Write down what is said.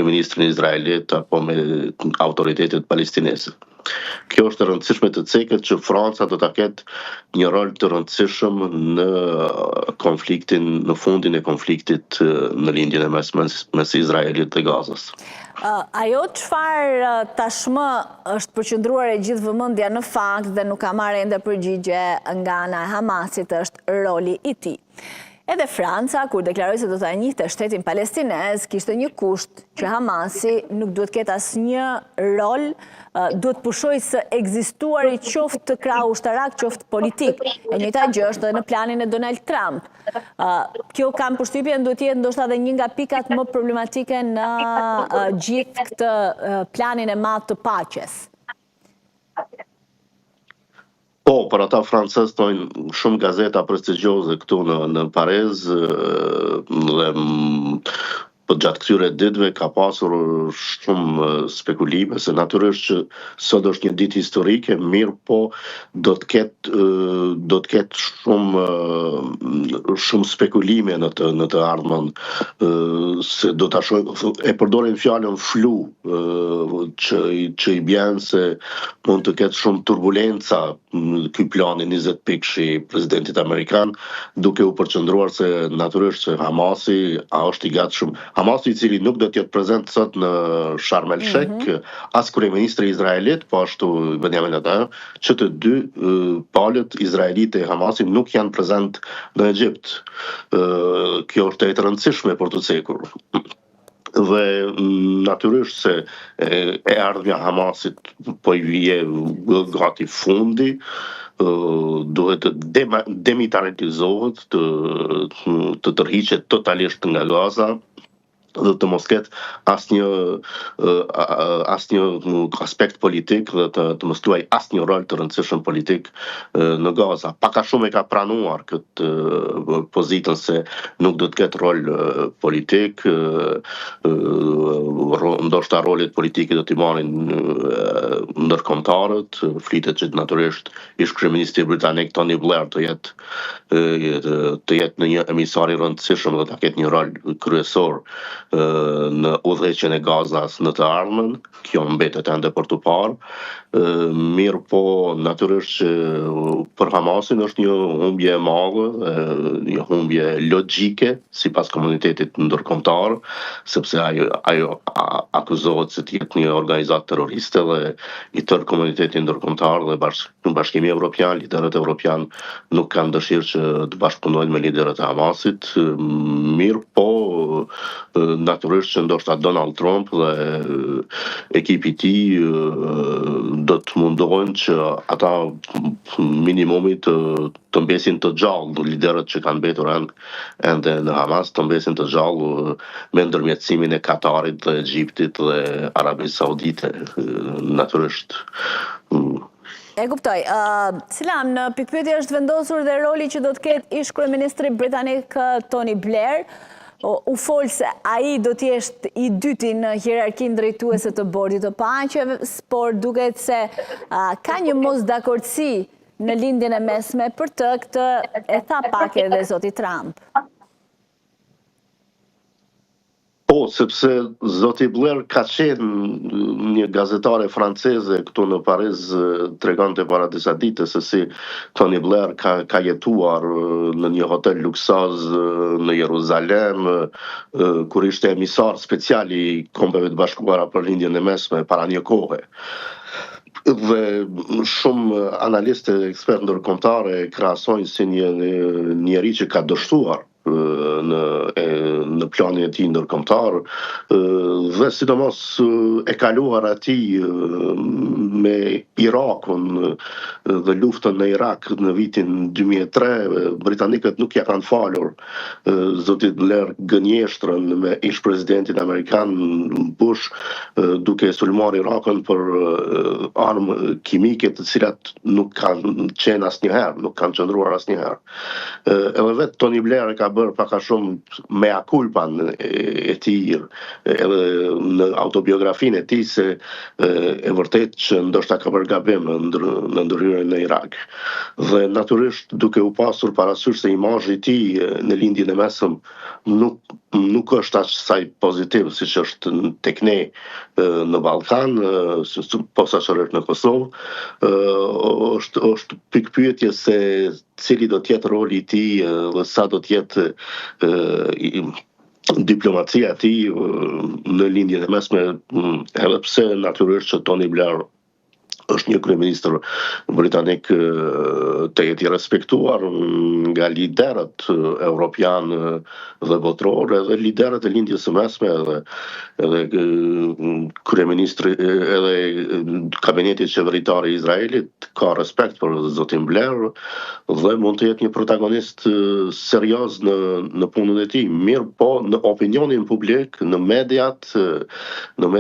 kryeministrin izraelit apo me autoritetet palestinese. Kjo është e rëndësishme të ceket që Franca do ta ketë një rol të rëndësishëm në konfliktin, në fundin e konfliktit në lindjen e mes Izraelit dhe Gazës. Ajo çfarë tashmë është përqendruar e gjithë vëmendja në fakt dhe nuk ka marrë ende përgjigje nga ana e Hamasit është roli i tij. Edhe Franca, kur deklaroi se do ta njihte shtetin palestinez, kishte një kusht që Hamasi nuk duhet ketë asnjë rol, duhet pushoj së ekzistuari qoftë të krahë ushtarak, qoftë politik. E njëjta gjë është edhe në planin e Donald Trump. Kjo kam përshtypjen duhet jetë ndoshta edhe një nga pikat më problematike në gjithë këtë planin e madh të paqes. Po, për ata francez tojnë shumë gazeta prestigjioze këtu në Pariz dhe për gjatë këtyre ditëve ka pasur shumë spekulime, se natyrisht që sot është një ditë historike, mirë po do të ketë shumë spekulime në të ardhmen, se do ta shohim, e përdorin fjalën flu, që i bjen se mund të ketë shumë turbulenca ky plani 20 pikësh i presidentit amerikan, duke u përqendruar se natyrisht se Hamasi është i gatshëm. Hamasi i cili nuk do të jetë prezent sot në Sharm el Sheikh, as kryeministri izraelit, po ashtu Benjamin Netanyahu, që të dy palët izraelite e Hamasit nuk janë prezent në Egjipt. Kjo është e rëndësishme për të cekur. Dhe natyrisht se e ardhmja Hamasit po i vije gati fundi, duhet të demilitarizohet, të tërhiqet totalisht nga Gaza, dhe të mos ketë asnjë aspekt politik dhe të mos luaj asnjë rol të rëndësishëm politik në Gaza. Pak a shumë e ka pranuar këtë pozitën se nuk do të ketë rol politik, ndoshta rolet politike do t'i marrin ndërkombëtarët, flitet që natyrisht ish kryeministri britanik Tony Blair të jetë në një emisar i rëndësishëm dhe ta ketë një rol kryesor në udhëheqjen e Gazas në të ardhmen, kjo mbetet ende për të parë. Mirë po natyrisht që për Hamasin është një humbje e madhe, një humbje logjike sipas komunitetit ndërkombëtar, sepse ajo akuzohet se të jetë një organizatë terroriste dhe i tërë komuniteti ndërkombëtar dhe Bashkimi Evropian, liderët evropian nuk kanë dëshirë që të bashkëpunojnë me liderët e Hamasit. Mirë po natyrisht që ndoshta Donald Trump dhe ekipi i tij do të mundohen që ata minimumi të mbesin të gjallë, liderët që kanë mbetur ende në Hamas të mbesin të gjallë me ndërmjetësimin e Katarit dhe Egjiptit dhe Arabisë Saudite, natyrisht. E kuptoj. Selam, në pikpyetje është vendosur dhe roli që do të ketë ish kryeministri britanik Tony Blair. U folë se ai do t'jeshtë i dyti në hierarkinë drejtuese të bordit të paqes, por duket se ka një mosdakordsi në lindjen e mesme për këtë e tha pak edhe zoti Trump. Po, sepse zoti Blair ka qenë një gazetare franceze këtu në Pariz, tregonte para disa ditë se si Tony Blair ka jetuar në një hotel luksoz në Jeruzalem, kur ishte emisar special i Kombeve të Bashkuara për lindjen e mesme para një kohe. Dhe shumë analistë e ekspertë ndërkombëtarë krahasojnë si një njeri që ka dështuar në planin e tij ndërkombëtar dhe sidomos e kaluar atij me Irakun dhe luftën në Irak në vitin 2003, britanikët nuk ja kanë falur zotit Blair gënjeshtrën me ish presidentin amerikan Bush duke sulmuar Irakun për armë kimike të cilat nuk kanë qenë asnjëherë, nuk kanë qëndruar asnjëherë. Edhe vetë Tony Blair ka bërë pak a shumë mea culpan e tij edhe në autobiografinë e tij se e vërtet që ndoshta ka bërë gabim në ndërhyrjen në Irak. Dhe natyrisht duke u pasur parasysh se imazhi i tij në lindjen e mesëm nuk është aq saj pozitiv siç është tek ne në Ballkan, posaçërisht në Kosovë, është pikpyetje se cili do të jetë roli i tij dhe sa do të jetë diplomacia e tij në lindjen e mesme, edhe pse natyrisht që Tony Blair është një kryeministër britanik të jetë i respektuar nga liderët evropian dhe botror, edhe liderët e lindjes së mesme, edhe kryeministri, edhe kabineti qeveritar i Izraelit ka respekt për zotin Blair dhe mund të jetë një protagonist serioz në punën e tij. Mirë po, në opinionin publik, në mediat